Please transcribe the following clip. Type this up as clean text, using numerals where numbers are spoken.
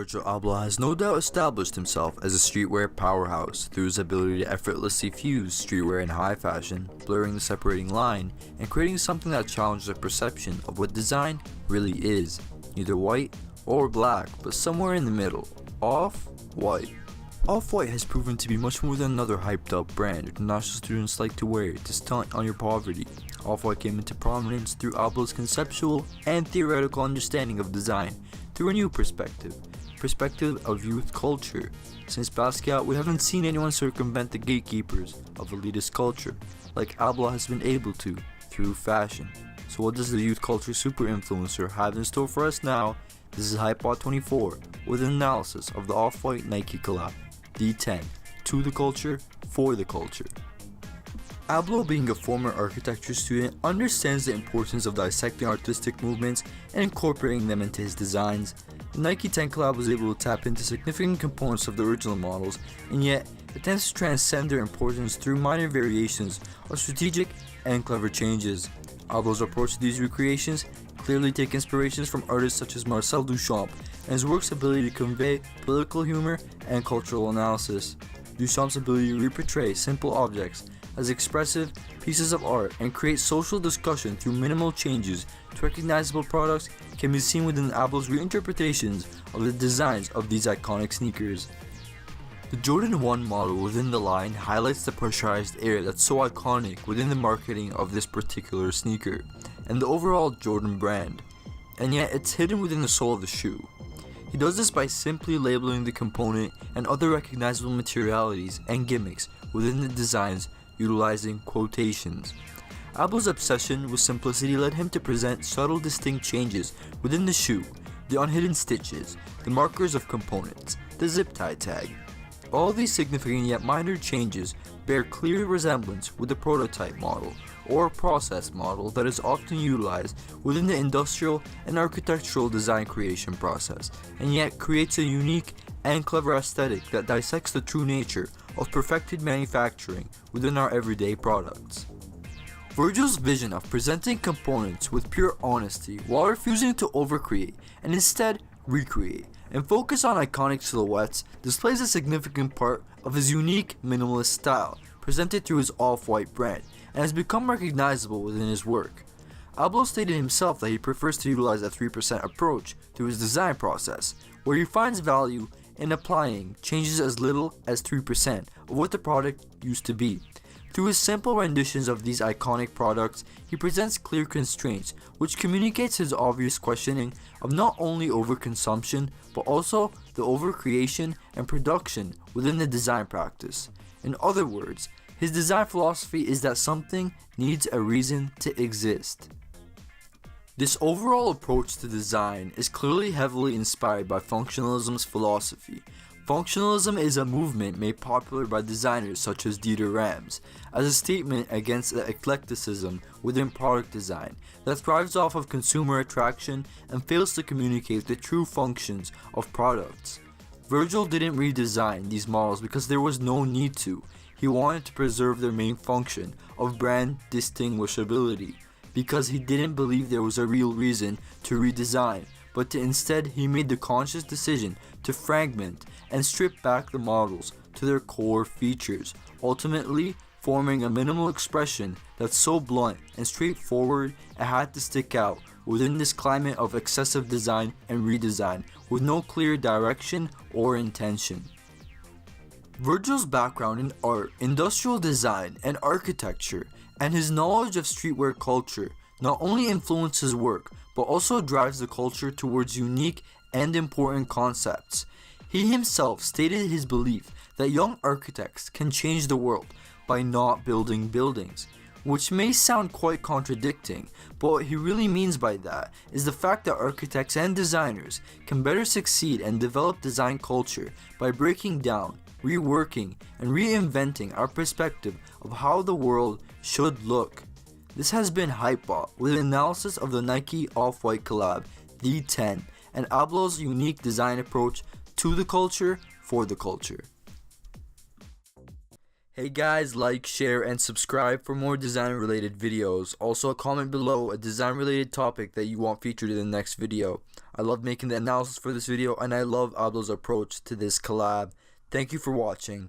Virgil Abloh has no doubt established himself as a streetwear powerhouse through his ability to effortlessly fuse streetwear and high fashion, blurring the separating line, and creating something that challenges the perception of what design really is, neither white or black, but somewhere in the middle, off-white. Off-White has proven to be much more than another hyped up brand international students like to wear to stunt on your poverty. Off-White came into prominence through Abloh's conceptual and theoretical understanding of design through a new perspective of youth culture. Since Basquiat, we haven't seen anyone circumvent the gatekeepers of elitist culture like Abloh has been able to through fashion. So what does the youth culture super influencer have in store for us now? This is HypeBot24 with an analysis of the Off-White Nike collab, D10, to the culture, for the culture. Abloh, being a former architecture student, understands the importance of dissecting artistic movements and incorporating them into his designs. The Nike 10 collab was able to tap into significant components of the original models, and yet attempts to transcend their importance through minor variations or strategic and clever changes. Abloh's approach to these recreations clearly take inspirations from artists such as Marcel Duchamp and his work's ability to convey political humor and cultural analysis. Duchamp's ability to reportray simple objects as expressive pieces of art and create social discussion through minimal changes to recognizable products can be seen within Abloh's reinterpretations of the designs of these iconic sneakers. The Jordan 1 model within the line highlights the pressurized air that's so iconic within the marketing of this particular sneaker and the overall Jordan brand, and yet it's hidden within the sole of the shoe. He does this by simply labeling the component and other recognizable materialities and gimmicks within the designs utilizing quotations. Abloh's obsession with simplicity led him to present subtle distinct changes within the shoe, the unhidden stitches, the markers of components, the zip tie tag. All these significant yet minor changes bear clear resemblance with the prototype model or process model that is often utilized within the industrial and architectural design creation process, and yet creates a unique and clever aesthetic that dissects the true nature of perfected manufacturing within our everyday products. Virgil's vision of presenting components with pure honesty while refusing to overcreate and instead recreate and focus on iconic silhouettes displays a significant part of his unique minimalist style presented through his Off-White brand and has become recognizable within his work. Abloh stated himself that he prefers to utilize a 3% approach to his design process, where he finds value in applying changes as little as 3% of what the product used to be. Through his simple renditions of these iconic products, he presents clear constraints, which communicates his obvious questioning of not only overconsumption, but also the overcreation and production within the design practice. In other words, his design philosophy is that something needs a reason to exist. This overall approach to design is clearly heavily inspired by functionalism's philosophy. Functionalism is a movement made popular by designers such as Dieter Rams as a statement against the eclecticism within product design that thrives off of consumer attraction and fails to communicate the true functions of products. Virgil didn't redesign these models because there was no need to. He wanted to preserve their main function of brand distinguishability because he didn't believe there was a real reason to redesign, but instead he made the conscious decision to fragment and strip back the models to their core features, ultimately forming a minimal expression that's so blunt and straightforward it had to stick out within this climate of excessive design and redesign with no clear direction or intention. Virgil's background in art, industrial design, and architecture, and his knowledge of streetwear culture not only influences his work, but also drives the culture towards unique and important concepts. He himself stated his belief that young architects can change the world by not building buildings, which may sound quite contradicting, but what he really means by that is the fact that architects and designers can better succeed and develop design culture by breaking down, reworking, and reinventing our perspective of how the world should look. This has been Hypebot with an analysis of the Nike Off-White collab, The 10, and Abloh's unique design approach to the culture for the culture. Hey guys, like, share, and subscribe for more design related videos. Also comment below a design related topic that you want featured in the next video. I love making the analysis for this video and I love Abloh's approach to this collab. Thank you for watching.